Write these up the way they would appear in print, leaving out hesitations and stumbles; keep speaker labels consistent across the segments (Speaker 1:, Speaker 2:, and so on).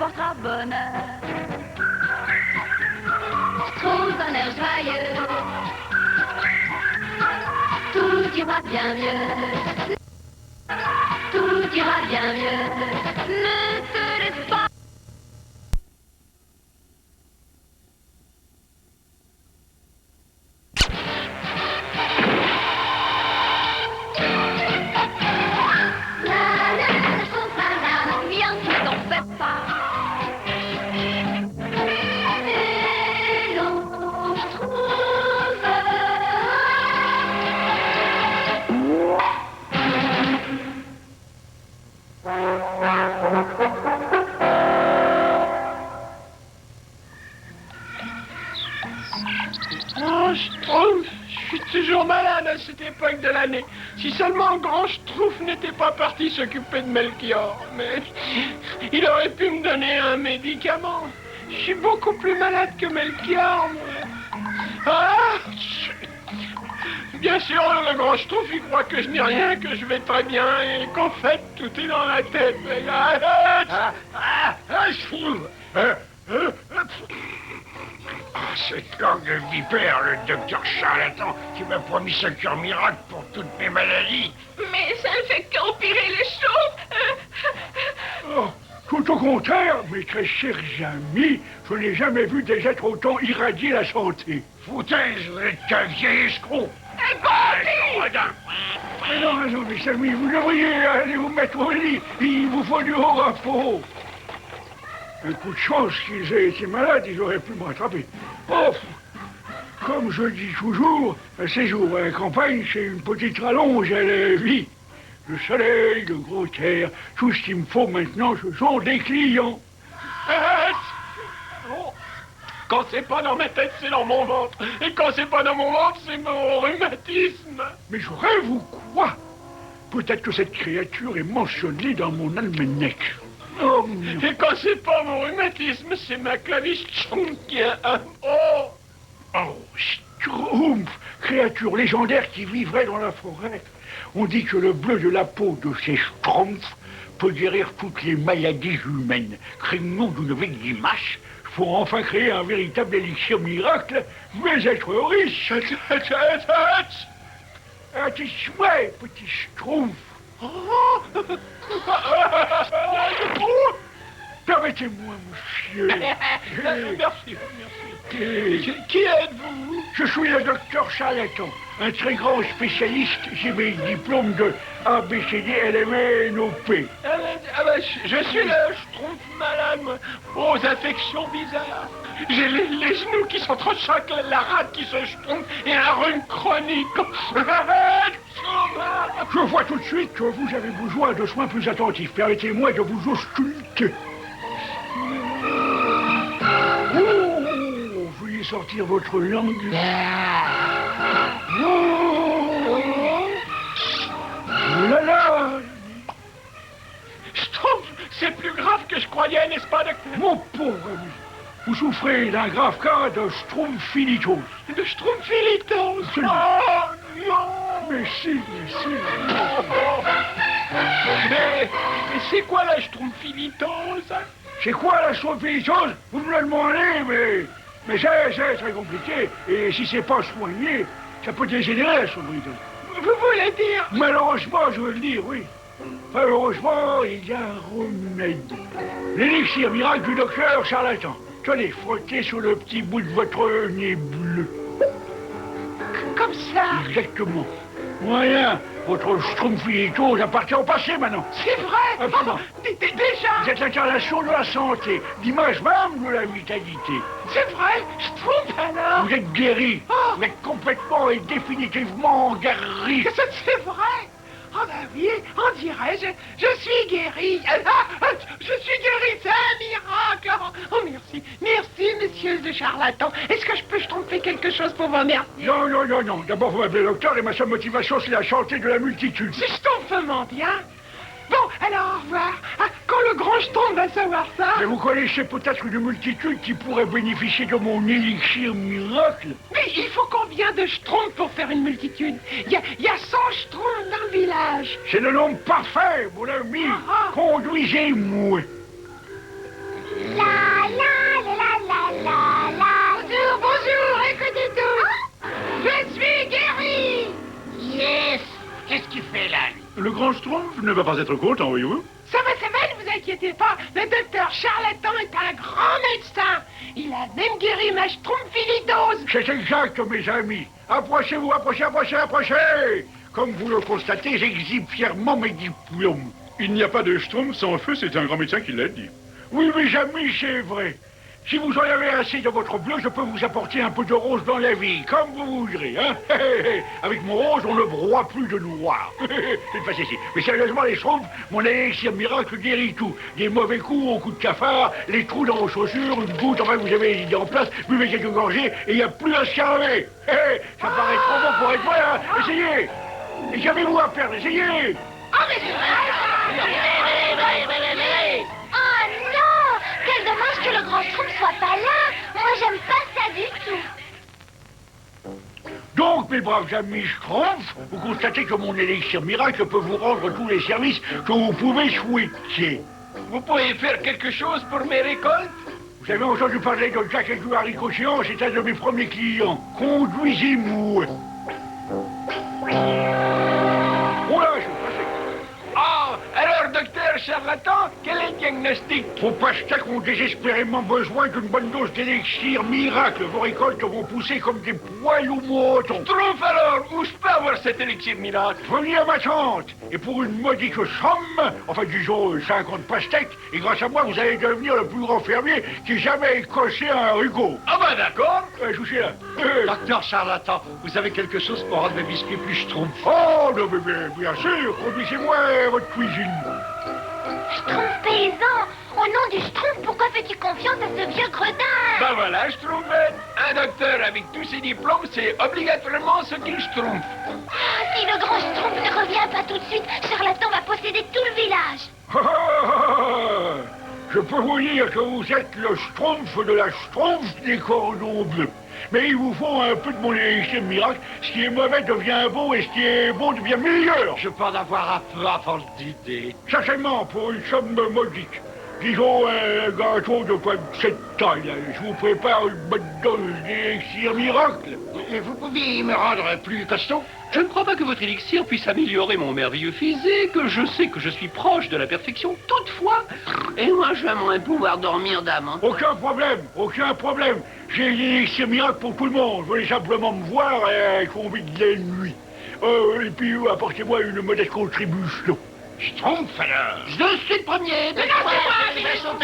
Speaker 1: portera bonheur. Schtroumpf d'un air joyeux, tout ira bien mieux. Tout ira bien mieux. Ne te laisse pas.
Speaker 2: Oh, Schtroumpf, je suis toujours malade à cette époque de l'année. Si seulement le grand Schtroumpf n'était pas parti s'occuper de Melchior. Mais il aurait pu me donner un médicament. Je suis beaucoup plus malade que Melchior, moi. Ah, bien sûr, le grand Schtroumpf, il croit que je n'ai rien, que je vais très bien, et qu'en fait, tout est dans la tête.
Speaker 3: Cette langue de vipère, le docteur Charlatan, qui m'a promis ce cure miracle pour toutes mes maladies.
Speaker 2: Mais ça ne fait qu'empirer les choses.
Speaker 4: Oh, tout au contraire, mes très chers amis, je n'ai jamais vu des êtres autant irradier la santé.
Speaker 3: Foutaise, vous êtes qu'un vieil escroc.
Speaker 4: Mais non, raison, mes amis, vous devriez aller vous mettre au lit. Il vous faut du haut repos. Un coup de chance qu'ils aient été malades, ils auraient pu me rattraper. Oh, comme je dis toujours, un séjour à la campagne, c'est une petite rallonge à la vie. Le soleil, le gros air, tout ce qu'il me faut maintenant, ce sont des clients.
Speaker 2: Oh. Quand c'est pas dans ma tête, c'est dans mon ventre. Et quand c'est pas dans mon ventre, c'est mon rhumatisme.
Speaker 4: Mais je rêve ou quoi? Peut-être que cette créature est mentionnée dans mon almanach. Oh,
Speaker 2: et quand c'est pas mon rhumatisme, c'est ma claviche Schtroumpf qui a un... Oh!
Speaker 4: Oh, Schtroumpf, créature légendaire qui vivrait dans la forêt. On dit que le bleu de la peau de ces Schtroumpfs peut guérir toutes les maladies humaines. Craignons d'une victimache pour enfin créer un véritable élixir miracle, mais être riche. À tes souhaits, petit Schtroumpf. Permettez-moi, monsieur.
Speaker 2: Merci. Qui êtes-vous?
Speaker 4: Je suis le docteur Charlatan, un très grand spécialiste. J'ai mes diplômes de ABCD, LMN, OP.
Speaker 2: Je suis le Schtroumpf malade, moi, aux affections bizarres. J'ai les genoux qui s'entrechoquent, la rate qui se schtroumpf et un rhume chronique.
Speaker 4: Je vois tout de suite que vous avez besoin de soins plus attentifs. Permettez-moi de vous ausculter. Oh, veuillez sortir votre langue. Oh là là.
Speaker 2: Schtroumpf, c'est plus grave que je croyais, n'est-ce pas, docteur?
Speaker 4: Mon pauvre ami, vous souffrez d'un grave cas de schtroumpfilitos.
Speaker 2: De schtroumpfilitos?
Speaker 4: Oh
Speaker 2: non!
Speaker 4: Mais si.
Speaker 2: Mais c'est quoi la schtroumpfilitose?
Speaker 4: C'est quoi la schtroumpfilitose? Vous me le demandez, mais c'est très compliqué. Et si c'est pas soigné, ça peut dégénérer la schtroumpfilitose.
Speaker 2: Vous voulez dire?
Speaker 4: Malheureusement, je veux le dire, oui. Malheureusement, il y a un remède. L'élixir miracle du docteur Charlatan. Tenez, frottez sur le petit bout de votre nez bleu.
Speaker 2: Comme ça?
Speaker 4: Exactement. Rien. Votre schtroumpfilitose appartient au passé maintenant.
Speaker 2: C'est vrai?
Speaker 4: Absolument.
Speaker 2: Déjà?
Speaker 4: Vous êtes l'incarnation de la santé, l'image même de la vitalité.
Speaker 2: C'est vrai? Schtroumpf alors?
Speaker 4: Vous êtes guéri.
Speaker 2: Oh.
Speaker 4: Vous êtes complètement et définitivement guéri.
Speaker 2: C'est vrai? Oh bah oui, on dirait, je suis guéri. Je suis guéri, c'est un miracle. Oh merci, messieurs de charlatans. Est-ce que je peux tromper quelque chose pour vous remercier?
Speaker 4: Non. D'abord, vous m'appelez docteur et ma seule motivation, c'est la santé de la multitude.
Speaker 2: Si je tombe vraiment bien. Bon, alors au revoir. Quand le grand Schtroumpf va savoir ça...
Speaker 4: Mais vous connaissez peut-être une multitude qui pourrait bénéficier de mon élixir miracle?
Speaker 2: Mais il faut combien de Schtroumpfs pour faire une multitude? Il y a 100 Schtroumpfs dans le village.
Speaker 4: C'est le nombre parfait, mon ami. Conduisez-moi. Le grand Schtroumpf ne va pas être content, voyez-vous.
Speaker 2: Ça va, ne vous inquiétez pas. Le docteur Charlatan est un grand médecin. Il a même guéri ma schtroumpfilidose.
Speaker 4: C'est exact, mes amis. Approchez-vous, approchez. Comme vous le constatez, j'exhibe fièrement mes diplômes. Il n'y a pas de Schtroumpf sans feu, c'est un grand médecin qui l'a dit. Oui, mes amis, c'est vrai. Si vous en avez assez de votre bleu, je peux vous apporter un peu de rose dans la vie, comme vous voudrez, hein. Avec mon rose, on ne broie plus de noir. C'est facile. Mais sérieusement, les Schtroumpfs, mon élixir miracle guérit tout. Des mauvais coups au coup de cafard, les trous dans vos chaussures, une goutte, enfin, vous avez les idées en place, buvez quelques gorgées, et il n'y a plus à se calmer. Ça paraît trop bon pour être vrai, hein. Essayez. Et qu'avez-vous à perdre, essayez.
Speaker 2: Ah, mais c'est
Speaker 1: Oh non! Quel dommage que le grand Schtroumpf soit pas là! Moi, j'aime pas ça du tout!
Speaker 4: Donc, mes braves amis Schtroumpfs, vous constatez que mon élixir miracle peut vous rendre tous les services que vous pouvez souhaiter.
Speaker 2: Vous pourriez faire quelque chose pour mes récoltes?
Speaker 4: Vous avez entendu parler de Jack et du haricot géant, c'est un de mes premiers clients. Conduisez-moi. Voilà, je passais.
Speaker 2: Ah, alors, docteur Charlatan, quel est le diagnostic?
Speaker 4: Vos pastèques ont désespérément besoin d'une bonne dose d'élixir miracle. Vos récoltes vont pousser comme des poils ou moutons.
Speaker 2: Schtroumpf alors, où je peux avoir cet élixir miracle?
Speaker 4: Venez à ma tante, et pour une modique somme, enfin disons 50 pastèques, et grâce à moi, vous allez devenir le plus grand fermier qui jamais écossé un haricot.
Speaker 2: Ah ben d'accord.
Speaker 4: Je suis là.
Speaker 3: Docteur Charlatan, vous avez quelque chose pour rendre mes biscuits plus Schtroumpf?
Speaker 4: Oh, non, mais bien sûr, conduisez-moi à votre cuisine.
Speaker 1: Schtroumpf paysan! Au nom du Schtroumpf, pourquoi fais-tu confiance à ce vieux gredin?
Speaker 2: Ben voilà, Schtroumpfette. Un docteur avec tous ses diplômes, c'est obligatoirement ce qu'il Schtroumpf.
Speaker 1: Ah, si le grand Schtroumpf ne revient pas tout de suite, Charlatan va posséder tout le village.
Speaker 4: Je peux vous dire que vous êtes le Schtroumpf de la Schtroumpf des cordons bleus. Mais il vous faut un peu de mon élixir miracle. Ce qui est mauvais devient bon et ce qui est bon devient meilleur.
Speaker 3: Je peux en avoir un peu avant le dîner.
Speaker 4: Certainement, pour une somme modique. Disons un gâteau de quoi de cette taille. Je vous prépare une bonne dose d'élixir miracle.
Speaker 3: Et vous pouviez me rendre plus costaud?
Speaker 5: Je ne crois pas que votre élixir puisse améliorer mon merveilleux physique. Je sais que je suis proche de la perfection. Toutefois, et moi j'aimerais pouvoir dormir davantage.
Speaker 4: Aucun problème. J'ai l'élixir miracle pour tout le monde. Vous voulez simplement me voir et convier de la nuit. Et puis apportez-moi une modeste contribution.
Speaker 3: Schtroumpf alors?
Speaker 5: Je suis le premier.
Speaker 2: Mais non, c'est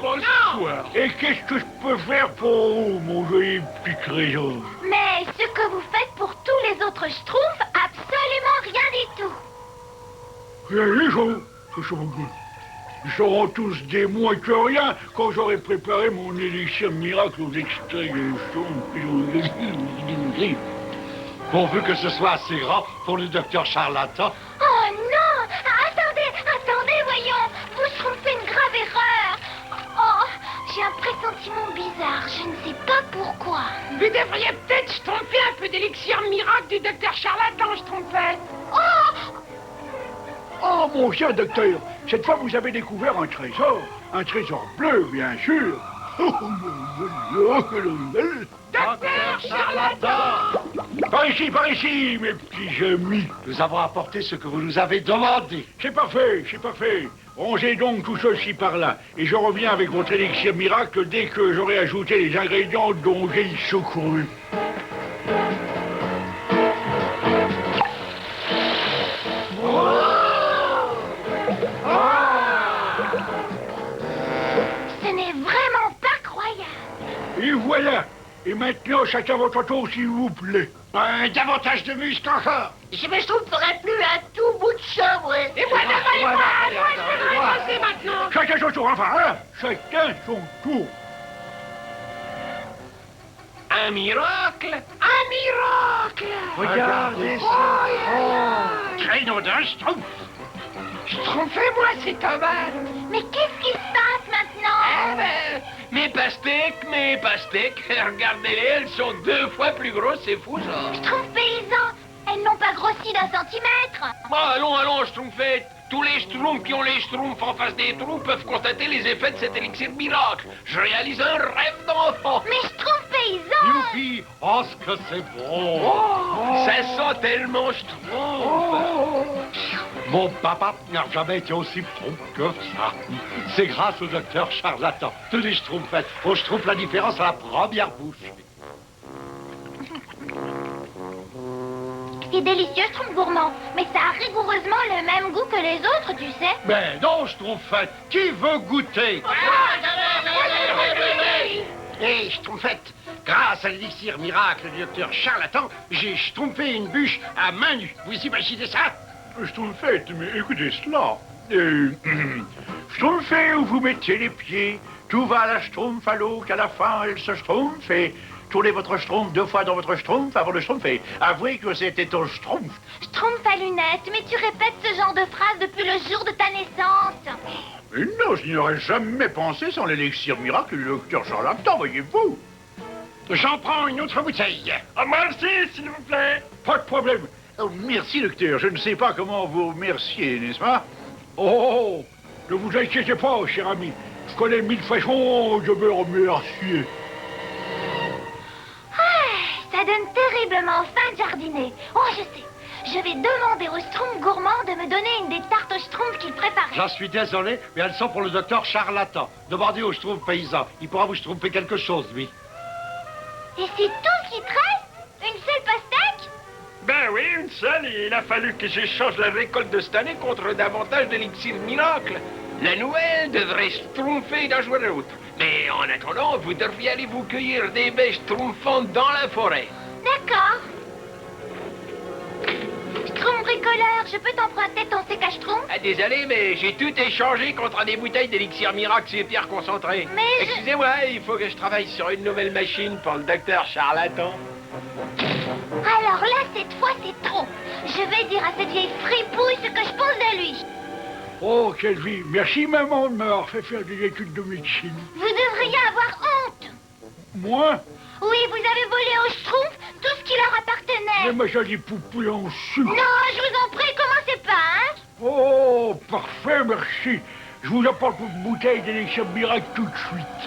Speaker 4: Bonsoir. Et qu'est-ce que je peux faire pour vous, mon joli petit trésor?
Speaker 1: Mais ce que vous faites pour tous les autres Schtroumpfs, absolument rien du tout.
Speaker 4: Les gens, ils seront tous des moins que rien quand j'aurai préparé mon élixir miracle aux extraits de Schtroumpf.
Speaker 3: Pourvu que ce soit assez grand pour le docteur Charlatan.
Speaker 1: Oh non! Attendez, voyons! Vous Schtroumpfez une grave erreur! Oh, j'ai un pressentiment bizarre, je ne sais pas pourquoi.
Speaker 2: Vous devriez peut-être Schtroumpfer un peu d'élixir miracle du docteur Charlatan, Schtroumpfette.
Speaker 4: Oh, mon cher docteur, cette fois vous avez découvert un trésor bleu, bien sûr.
Speaker 2: Docteur Charlatan!
Speaker 4: Par ici, mes petits amis.
Speaker 3: Nous avons apporté ce que vous nous avez demandé.
Speaker 4: C'est parfait. Rangez donc tout ceci par là, et je reviens avec votre élixir miracle dès que j'aurai ajouté les ingrédients dont j'ai secouru.
Speaker 1: Ce n'est vraiment pas croyable.
Speaker 4: Et voilà. Et maintenant, chacun votre tour, s'il vous plaît.
Speaker 3: Davantage de muscles encore.
Speaker 1: Je me Schtroumpferais plus un tout bout de chambre.
Speaker 2: Et moi, je vais passer maintenant.
Speaker 4: Chacun son tour, enfin, hein. Chacun son tour.
Speaker 2: Un miracle! Un miracle!
Speaker 3: Regardez ça. Traîneau d'un Schtroumpf.
Speaker 2: Schtroumpfez-moi ces tomates!
Speaker 1: Mais qu'est-ce qui se passe maintenant?
Speaker 2: Mes pastèques, regardez-les, elles sont 2 fois plus grosses, c'est fou ça!
Speaker 1: Schtroumpf paysan, elles n'ont pas grossi d'1 centimètre.
Speaker 2: Bon, allons, Schtroumpfette! Tous les Schtroumpfs qui ont les Schtroumpfs en face des trous peuvent constater les effets de cet élixir miracle. Je réalise un rêve d'enfant!
Speaker 1: Mais Schtroumpf paysan.
Speaker 3: Youpi! Oh, ce que c'est bon!
Speaker 5: Ça sent tellement Schtroumpf.
Speaker 3: Mon papa n'a jamais été aussi prompt que ça. C'est grâce au docteur charlatan. Tenez, Schtroumpfette. Oh, je trouve la différence à la première bouche.
Speaker 1: C'est délicieux, Schtroumpf gourmand, mais ça a rigoureusement le même goût que les autres, tu sais.
Speaker 3: Mais non, Schtroumpfette. Qui veut goûter? Hé, Schtroumpfette, grâce à l'élixir miracle du docteur charlatan, j'ai schtroumpfé une bûche à main nue. Vous imaginez ça?
Speaker 4: Schtroumpfette, mais écoutez cela. Schtroumpfez où vous mettez les pieds. Tout va à la schtroumpf à l'eau qu'à la fin elle se schtroumpfe et tournez votre schtroumpf 2 fois dans votre schtroumpf avant de schtroumpfer. Avouez que c'était un schtroumpf.
Speaker 1: Schtroumpf à lunettes, mais tu répètes ce genre de phrase depuis le jour de ta naissance.
Speaker 4: Mais non, je n'y aurais jamais pensé sans l'élixir miracle du docteur charlatan, voyez-vous.
Speaker 3: J'en prends une autre bouteille.
Speaker 4: Moi aussi, s'il vous plaît. Pas de problème. Oh, merci, docteur. Je ne sais pas comment vous remercier, n'est-ce pas? Oh, ne vous inquiétez pas, cher ami. Je connais 1000 façons de me remercier.
Speaker 1: Ça donne terriblement faim de jardiner. Oh, je sais. Je vais demander au Schtroumpf gourmand de me donner une des tartes au Schtroumpf qu'il préparait.
Speaker 3: J'en suis désolé, mais elles sont pour le docteur charlatan. Demandez au schtroumpf paysan. Il pourra vous schtroumpfer quelque chose, lui.
Speaker 1: Et c'est tout ce qui te reste? Une seule pastèque?
Speaker 2: Ben oui, une seule, et il a fallu que j'échange la récolte de cette année contre davantage d'élixir miracle.
Speaker 5: La nouvelle devrait schtroumpfer d'un jour à l'autre. Mais en attendant, vous devriez aller vous cueillir des baies schtroumpfantes dans la forêt.
Speaker 1: D'accord. Schtroumpf bricoleur, je peux t'emprunter ton sec à Schtroumpf?
Speaker 5: Ah, désolé, mais j'ai tout échangé contre des bouteilles d'élixir miracle et pierre concentrée.
Speaker 1: Mais je...
Speaker 5: Excusez-moi, il faut que je travaille sur une nouvelle machine pour le docteur charlatan.
Speaker 1: Alors là, cette fois, c'est trop. Je vais dire à cette vieille fripouille ce que je pense de lui.
Speaker 4: Oh, quelle vie. Merci, maman, de m'avoir fait faire des études de médecine.
Speaker 1: Vous devriez avoir honte.
Speaker 4: Moi?
Speaker 1: Oui, vous avez volé au Schtroumpf tout ce qui leur appartenait.
Speaker 4: Mais ma jolie poupée en sucre.
Speaker 1: Non, je vous en prie, commencez pas, hein?
Speaker 4: Oh, parfait, merci. Je vous apporte une bouteille d'élixir miracle tout de suite.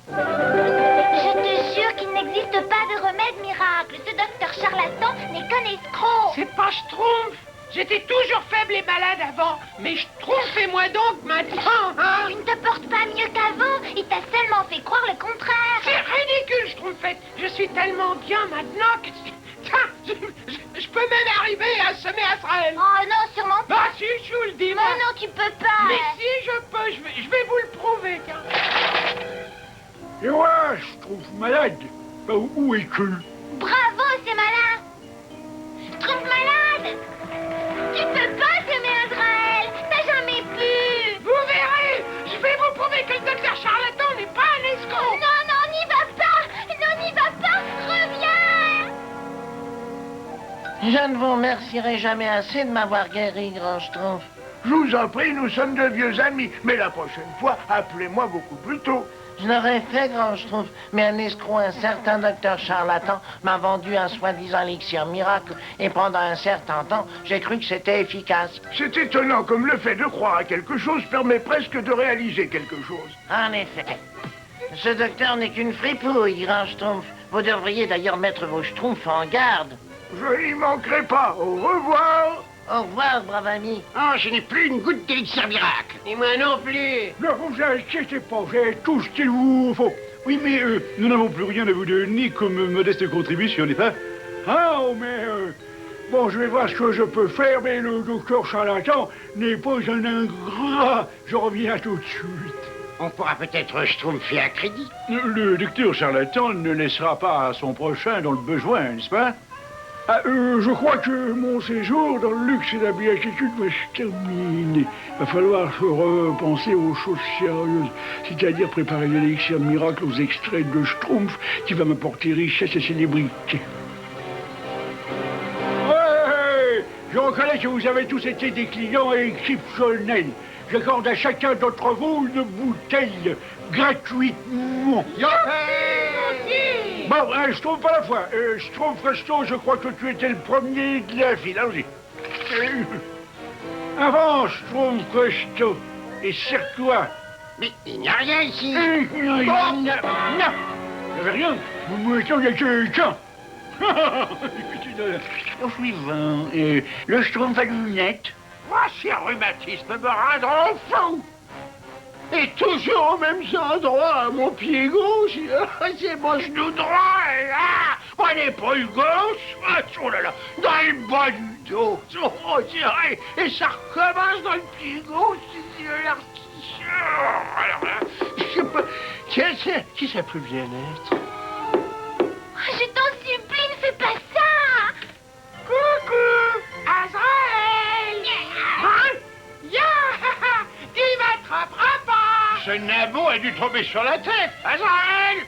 Speaker 1: Je te jure qu'il n'existe pas de remède miracle. Ce docteur charlatan n'est qu'un escroc.
Speaker 5: C'est pas Schtroumpf. J'étais toujours faible et malade avant, mais schtroumpfez-moi donc maintenant, hein?
Speaker 1: Il ne te porte pas mieux qu'avant. Il t'a seulement fait croire le contraire.
Speaker 5: C'est ridicule, Schtroumpfette. Je suis tellement bien maintenant que... Tiens, je peux même arriver à semer Azrael.
Speaker 1: Oh non, sûrement pas.
Speaker 5: Ah si, je vous le dis,
Speaker 1: Non,
Speaker 5: moi.
Speaker 1: non, tu peux pas.
Speaker 5: Mais si, je peux, je vais vous le prouver, tiens.
Speaker 4: Et ouais, je trouve malade. Ben, où es-tu?
Speaker 1: Bravo, c'est malin. Je trouve malade. Tu peux pas semer Azrael. T'as jamais pu.
Speaker 5: Vous verrez, je vais vous prouver que le docteur charlatan n'est pas un escroc.
Speaker 1: Non, non, n'y va pas. Non, n'y va pas. Reviens.
Speaker 6: Je ne vous remercierai jamais assez de m'avoir guéri, grand Schtroumpf.
Speaker 4: Je vous en prie, nous sommes de vieux amis. Mais la prochaine fois, appelez-moi beaucoup plus tôt.
Speaker 6: Je l'aurais fait, grand Schtroumpf, mais un escroc, un certain docteur charlatan, m'a vendu un soi-disant élixir miracle, et pendant un certain temps, j'ai cru que c'était efficace.
Speaker 4: C'est étonnant comme le fait de croire à quelque chose permet presque de réaliser quelque chose.
Speaker 6: En effet. Ce docteur n'est qu'une fripouille, grand Schtroumpf. Vous devriez d'ailleurs mettre vos Schtroumpfs en garde.
Speaker 4: Je n'y manquerai pas. Au revoir.
Speaker 6: Au revoir, brave ami.
Speaker 3: Ah, je n'ai plus une goutte d'élixir miracle.
Speaker 5: Et moi non plus.
Speaker 4: Ne vous inquiétez pas, j'ai tout ce qu'il vous faut.
Speaker 7: Oui, mais nous n'avons plus rien à vous donner comme modeste contribution, n'est-ce pas?
Speaker 4: Ah, mais... bon, je vais voir ce que je peux faire, mais le docteur charlatan n'est pas un ingrat. Je reviens tout de suite.
Speaker 3: On pourra peut-être schtroumpfer à crédit.
Speaker 7: Le docteur charlatan ne laissera pas son prochain dans le besoin, n'est-ce pas?
Speaker 4: Ah, je crois que mon séjour dans le luxe et la béatitude va se terminer. Il va falloir se repenser aux choses sérieuses, c'est-à-dire préparer l'élixir miracle aux extraits de Schtroumpf qui va m'apporter richesse et célébrité. Ouais, je reconnais que vous avez tous été des clients exceptionnels. J'accorde à chacun d'entre vous une bouteille gratuitement. Bon, je trouve pas la fois. Je trouve Presto, je crois que tu étais le premier de la file. Allons-y. Avance, je trouve Presto. Et serre-toi.
Speaker 6: Mais il n'y a rien ici.
Speaker 4: Non, non, il n'y avait rien. Vous me mettez quelqu'un. Au suivant, le schtroumpf à lunettes.
Speaker 3: Voici un rhumatisme me rendra fou. Et toujours aux mêmes endroits, mon pied gauche, c'est mon genou droit, et là, mon épaule gauche, oh là là, dans le bas du dos, oh, et ça recommence dans le pied gauche, alors là, je sais pas, qui ça peut bien être?
Speaker 1: Je t'en supplie, ne fais pas ça.
Speaker 3: Coucou, Azraël! Hein? Ya! Il m'attrapera pas! Ce nabot a dû tomber sur la tête! Azraël!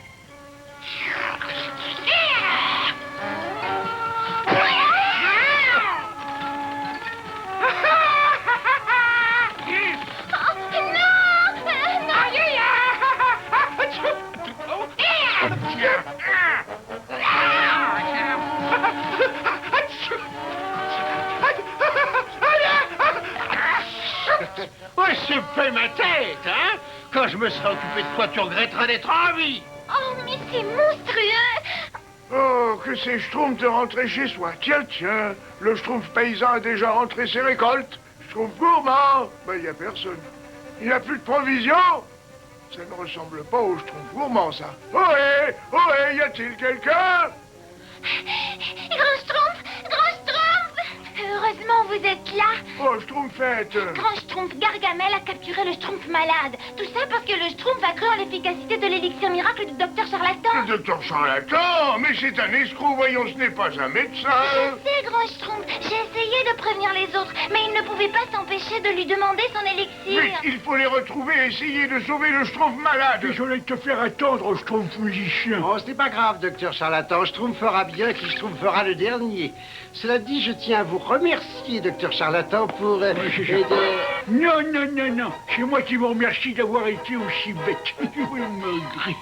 Speaker 3: Ouais, c'est fait ma tête, hein? Quand je me serai occupé de toi, tu regretteras d'être en vie!
Speaker 1: Oh, mais c'est monstrueux.
Speaker 4: Oh, que c'est Schtroumpf de rentrer chez soi. Tiens, tiens, le Schtroumpf paysan a déjà rentré ses récoltes. Schtroumpf gourmand, ben, il n'y a personne. Il n'a plus de provisions. Ça ne ressemble pas au Schtroumpf gourmand, ça. Ohé, ohé, y a-t-il quelqu'un?
Speaker 1: Grand Schtroumpf, Grand Schtroumpf. Heureusement, vous êtes là.
Speaker 4: Oh, Schtroumpfette.
Speaker 1: Grand Schtroumpf, Gargamel a capturé le Schtroumpf malade. Tout ça parce que le Schtroumpf a cru en l'efficacité de l'élixir miracle du docteur Charlatan.
Speaker 4: Le docteur Charlatan? Mais c'est un escroc, voyons, ce n'est pas un médecin.
Speaker 1: Je sais, Grand Schtroumpf, j'ai essayé de prévenir les autres, mais ils ne pouvaient pas s'empêcher de lui demander son élixir.
Speaker 4: Mais il faut les retrouver et essayer de sauver le Schtroumpf malade. Désolé de te faire attendre, Schtroumpf musicien.
Speaker 3: Oh, ce n'est pas grave, docteur Charlatan. Schtroumpf fera bien qui Schtroumpf fera le dernier. Cela dit, je tiens à vous remercier, docteur Charlatan, pour aider...
Speaker 4: Non, non, non, non. C'est moi qui vous remercie d'avoir été aussi bête. Vous me grille.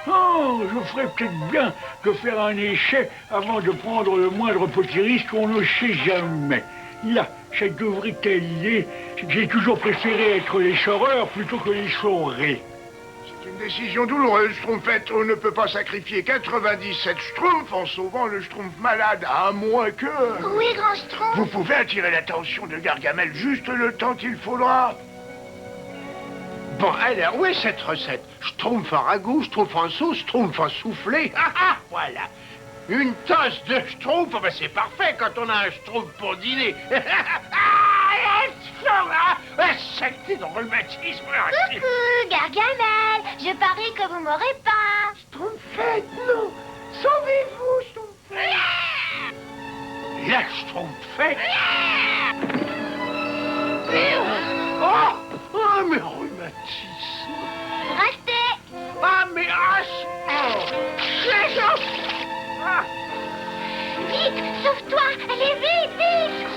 Speaker 4: Oh, je ferais peut-être bien de faire un essai avant de prendre le moindre petit risque, on ne sait jamais. Là, ça devrait aller. J'ai toujours préféré être les saureurs plutôt que les saurés. C'est une décision douloureuse, Schtroumpfette. On ne peut pas sacrifier 97 Schtroumpfs en sauvant le Schtroumpf malade, à moins que...
Speaker 1: Oui, Grand Schtroumpf.
Speaker 4: Vous pouvez attirer l'attention de Gargamel juste le temps qu'il faudra.
Speaker 3: Bon, alors, où est cette recette? Schtroumpf en ragoût, Schtroumpf en sauce, Schtroumpf en soufflé. Ah, ah, voilà. Une tasse de Schtroumpf, oh, ben c'est parfait quand on a un Schtroumpf pour dîner. Saleté de rhumatisme.
Speaker 1: Coucou, Gargamel. Je parie que vous m'aurez pas.
Speaker 3: Schtroumpfette, non. Sauvez-vous, Schtroumpfette. La Schtroumpfette. Oh, mais rhumatisme.
Speaker 1: Restez.
Speaker 3: Ah, mais
Speaker 1: Vite, sauve-toi. Allez, vite, vite.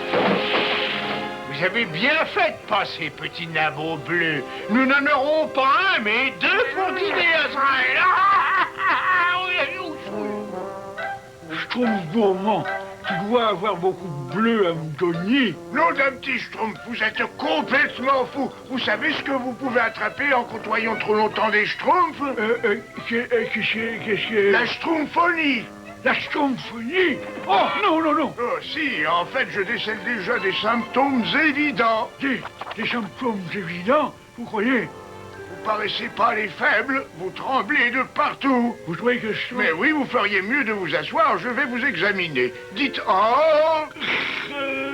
Speaker 3: Vous avez bien fait de passer, petit nabot bleu. Nous n'en aurons pas un, mais deux pour dîner, Azraël.
Speaker 4: Schtroumpf gourmand, tu dois avoir beaucoup de bleu à me donner. Non, d'un petit Schtroumpf, vous êtes complètement fou. Vous savez ce que vous pouvez attraper en côtoyant trop longtemps des Schtroumpfs? Qu'est-ce que... La Schtroumphonie. La Schtroumphonie? Oh, non, non, non. Oh, si, en fait, je décèle déjà des symptômes évidents. Des symptômes évidents? Vous croyez? Vous paraissez pas les faibles, vous tremblez de partout. Vous trouvez que je... Mais oui, vous feriez mieux de vous asseoir, je vais vous examiner. Dites « Oh !»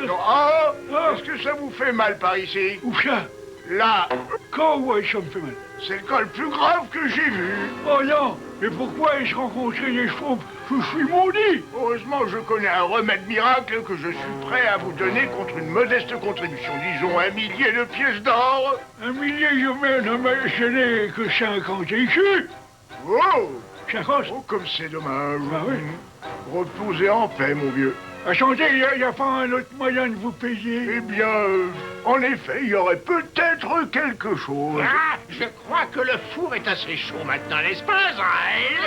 Speaker 4: Non, « Oh !» Est-ce que ça vous fait mal par ici? Où ça? Là. Quand, ouais, ça me fait mal. C'est le cas le plus grave que j'ai vu. Oh non, mais pourquoi ai-je rencontré les Schtroumpfs? Je suis maudit. Heureusement, je connais un remède miracle que je suis prêt à vous donner contre une modeste contribution. Disons 1 millier de pièces d'or. 1 millier, non, mais je n'ai que 50 écus. Oh 50? Oh, comme c'est dommage. Ah oui. Reposez en paix, mon vieux. Attendez, il n'y a pas un autre moyen de vous payer? Eh bien, en effet, il y aurait peut-être quelque chose.
Speaker 3: Ah, je crois que le four est assez chaud maintenant, n'est-ce pas, Azraël?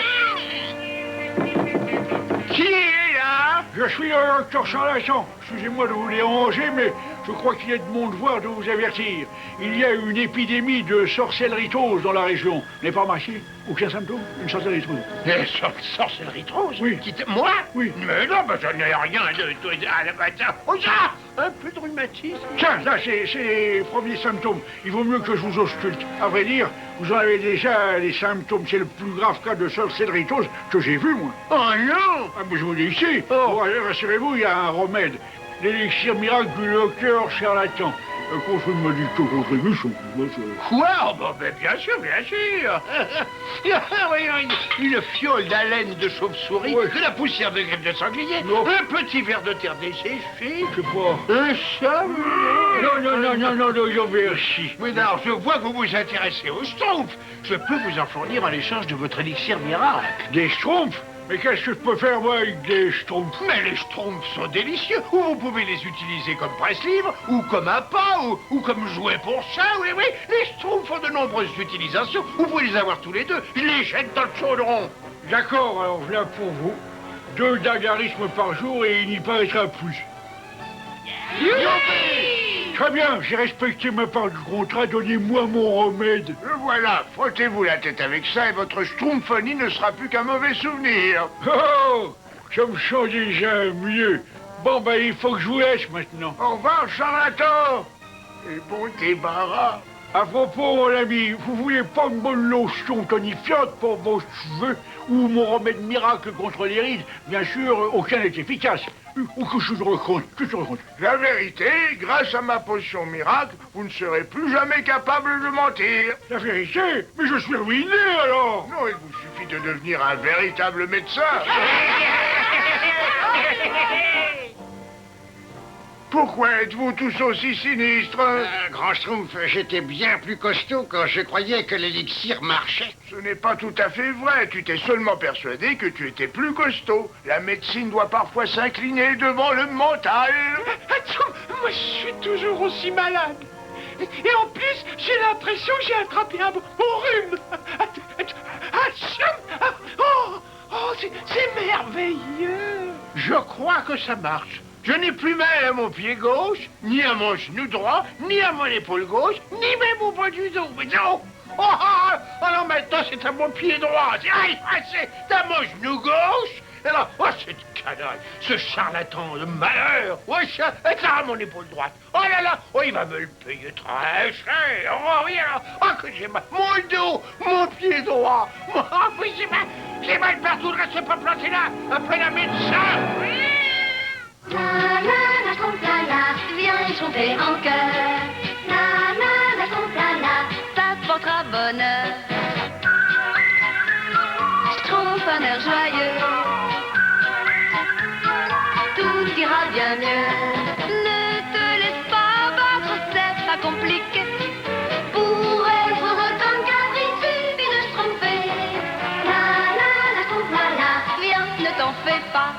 Speaker 3: Qui est là?
Speaker 4: Je suis le docteur Charlatan. Excusez-moi de vous déranger, mais je crois qu'il est de mon devoir de vous avertir. Il y a une épidémie de sorcelleritose dans la région. Vous n'avez pas remarqué aucun symptôme? Une sorcelleritose.
Speaker 3: Sorcelleritose?
Speaker 4: Oui.
Speaker 3: Moi?
Speaker 4: Oui.
Speaker 3: Mais non, mais je n'ai rien de tout. Oh, ça! Un peu de rhumatisme.
Speaker 4: Tiens, là, c'est les premiers symptômes. Il vaut mieux que je vous ausculte. À vrai dire, vous en avez déjà les symptômes. C'est le plus grave cas de sorcelleritose que j'ai vu, moi.
Speaker 3: Oh non!
Speaker 4: Ah, mais je vous dis ici.
Speaker 3: Oh.
Speaker 4: Bon, allez, rassurez-vous, il y a un remède. L'élixir miracle du docteur charlatan. Contre une modique contribution.
Speaker 3: Quoi? Oh, bon, ben, bien sûr, bien sûr. Voyons, une fiole d'haleine de chauve-souris,
Speaker 4: Ouais.
Speaker 3: de la poussière de greffe de sanglier,
Speaker 4: Non.
Speaker 3: un petit verre de terre desséchée,
Speaker 4: Je sais pas.
Speaker 3: un sablé.
Speaker 4: Non, merci.
Speaker 3: Mais non, je vois que vous vous intéressez aux schtroumpfs. Je peux vous en fournir en échange de votre élixir miracle.
Speaker 4: Des schtroumpfs? Mais qu'est-ce que je peux faire, moi, avec des schtroumpfs?
Speaker 3: Mais les schtroumpfs sont délicieux. Ou vous pouvez les utiliser comme presse-livre, ou comme appât, ou comme jouet pour chat. Oui, oui, les schtroumpfs ont de nombreuses utilisations. Vous pouvez les avoir tous les deux. Je les jette dans le chaudron.
Speaker 4: D'accord, alors voilà pour vous. 2 dagarismes par jour et il n'y paraîtra plus. Très bien, j'ai respecté ma part du contrat, donnez-moi mon remède.
Speaker 3: Voilà, frottez-vous la tête avec ça et votre schtroumphonie ne sera plus qu'un mauvais souvenir.
Speaker 4: Oh, je me sens déjà mieux. Bon, ben, il faut que je vous laisse maintenant.
Speaker 3: Au revoir, charlatan. Et bon débarras.
Speaker 4: À propos, mon ami, vous voulez pas une bonne lotion tonifiante pour vos cheveux ou mon remède miracle contre les rides? Bien sûr, aucun n'est efficace. Ou que je raconte,
Speaker 3: La vérité, grâce à ma potion miracle, vous ne serez plus jamais capable de mentir.
Speaker 4: La vérité? Mais je suis ruiné, alors.
Speaker 3: Non, il vous suffit de devenir un véritable médecin. Pourquoi êtes-vous tous aussi sinistres?
Speaker 8: Grand Schtroumpf, j'étais bien plus costaud quand je croyais que l'élixir marchait.
Speaker 3: Ce n'est pas tout à fait vrai. Tu t'es seulement persuadé que tu étais plus costaud. La médecine doit parfois s'incliner devant le mental.
Speaker 2: Moi, je suis toujours aussi malade. Et en plus, j'ai l'impression que j'ai attrapé un rhume. Oh, c'est merveilleux.
Speaker 3: Je crois que ça marche. Je n'ai plus mal à mon pied gauche, ni à mon genou droit, ni à mon épaule gauche, ni même au bas du dos. Mais non! Alors maintenant, c'est à mon pied droit. C'est à mon genou gauche. Alors, cette canaille, ce charlatan de malheur. Ça à mon épaule droite. Oh là là, il va me le payer très cher. Oh oui, alors, que j'ai mal. Mon dos, mon pied droit. Oui, j'ai mal partout. Restez pas planté là. Appelle un médecin.
Speaker 1: La la schtroumpf la la, viens chanter en chœur. La schtroumpf la la, ça portera bonheur. Schtroumpf un air joyeux, tout ira bien mieux. Ne te laisse pas battre, c'est pas compliqué. Pour être heureux comme Capri, suffit de schtroumpfer. La schtroumpf la la, viens, ne t'en fais pas.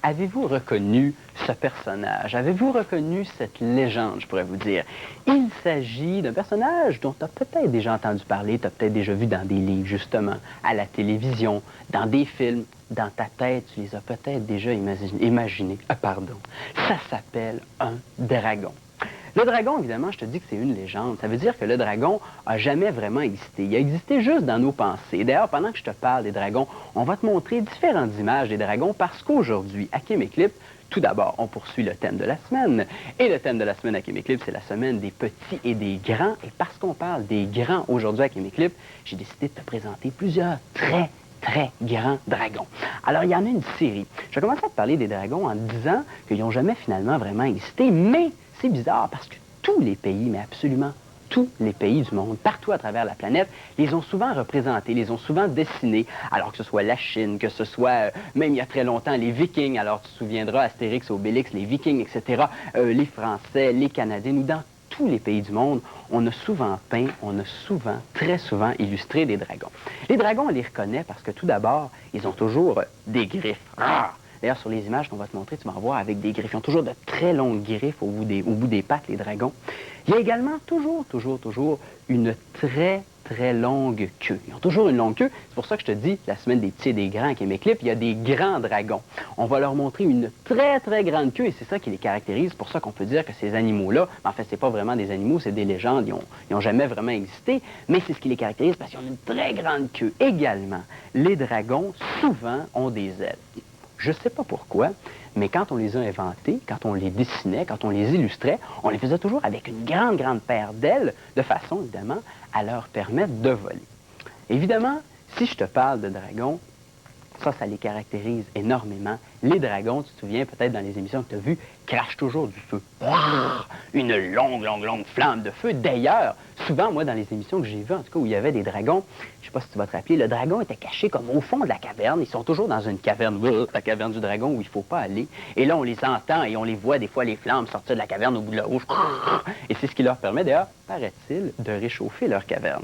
Speaker 9: Avez-vous reconnu ce personnage? Avez-vous reconnu cette légende, je pourrais vous dire? Il s'agit d'un personnage dont tu as peut-être déjà entendu parler, tu as peut-être déjà vu dans des livres, justement, à la télévision, dans des films. Dans ta tête, tu les as peut-être déjà imaginés. Ça s'appelle un dragon. Le dragon, évidemment, je te dis que c'est une légende. Ça veut dire que le dragon n'a jamais vraiment existé. Il a existé juste dans nos pensées. D'ailleurs, pendant que je te parle des dragons, on va te montrer différentes images des dragons parce qu'aujourd'hui, à Kéméclip, tout d'abord, on poursuit le thème de la semaine. Et le thème de la semaine à Kéméclip, c'est la semaine des petits et des grands. Et parce qu'on parle des grands aujourd'hui à Kéméclip, j'ai décidé de te présenter plusieurs très grands dragons. Alors, il y en a une série. Je vais commencer à te parler des dragons en disant qu'ils n'ont jamais finalement vraiment existé, mais c'est bizarre parce que tous les pays, mais absolument tous les pays du monde, partout à travers la planète, les ont souvent représentés, les ont souvent dessinés, alors que ce soit la Chine, que ce soit, même il y a très longtemps, les Vikings, alors tu te souviendras, Astérix, Obélix, les Vikings, etc., les Français, les Canadiens, ou dans tous les pays du monde, on a souvent peint, on a souvent, très souvent illustré des dragons. Les dragons, on les reconnaît parce que tout d'abord, ils ont toujours des griffes. D'ailleurs, sur les images qu'on va te montrer, tu vas en voir avec des griffes. Ils ont toujours de très longues griffes au bout des pattes, les dragons. Il y a également toujours une très longue queue. Ils ont toujours une longue queue. C'est pour ça que je te dis, la semaine des petits et des grands qui mes clips, il y a des grands dragons. On va leur montrer une très grande queue et c'est ça qui les caractérise. C'est pour ça qu'on peut dire que ces animaux-là, en fait, c'est pas vraiment des animaux, c'est des légendes. Ils ont jamais vraiment existé, mais c'est ce qui les caractérise parce qu'ils ont une très grande queue. Également, les dragons, souvent, ont des ailes. Je sais pas pourquoi, mais quand on les a inventés, quand on les dessinait, quand on les illustrait, on les faisait toujours avec une grande paire d'ailes, de façon, évidemment, à leur permettre de voler. Évidemment, si je te parle de dragons, ça les caractérise énormément. Les dragons, tu te souviens peut-être dans les émissions que tu as vues, crachent toujours du feu. Une longue flamme de feu. D'ailleurs, souvent, moi, dans les émissions que j'ai vues, en tout cas, où il y avait des dragons, je sais pas si tu vas te rappeler, le dragon était caché comme au fond de la caverne. Ils sont toujours dans une caverne, la caverne du dragon, où il faut pas aller. Et là, on les entend et on les voit, des fois, les flammes sortir de la caverne au bout de la rouge. Et c'est ce qui leur permet, d'ailleurs, paraît-il, de réchauffer leur caverne.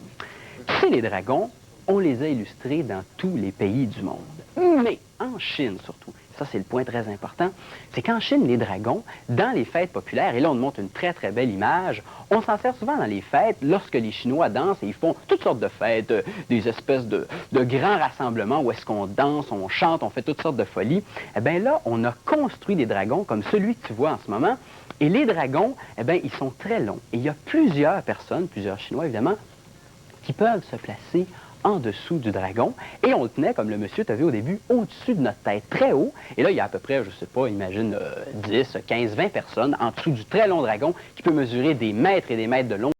Speaker 9: Tu sais, les dragons, on les a illustrés dans tous les pays du monde. Mais en Chine, surtout, ça c'est le point très important, c'est qu'en Chine, les dragons, dans les fêtes populaires, et là on montre une très belle image, on s'en sert souvent dans les fêtes lorsque les Chinois dansent et ils font toutes sortes de fêtes, des espèces de grands rassemblements où est-ce qu'on danse, on chante, on fait toutes sortes de folies. Eh bien là, on a construit des dragons comme celui que tu vois en ce moment. Et les dragons, eh bien, ils sont très longs. Et il y a plusieurs personnes, plusieurs Chinois évidemment, qui peuvent se placer en dessous du dragon, et on le tenait, comme le monsieur t'a vu au début, au-dessus de notre tête, très haut. Et là, il y a à peu près, je sais pas, imagine 10, 15, 20 personnes en dessous du très long dragon qui peut mesurer des mètres et des mètres de long.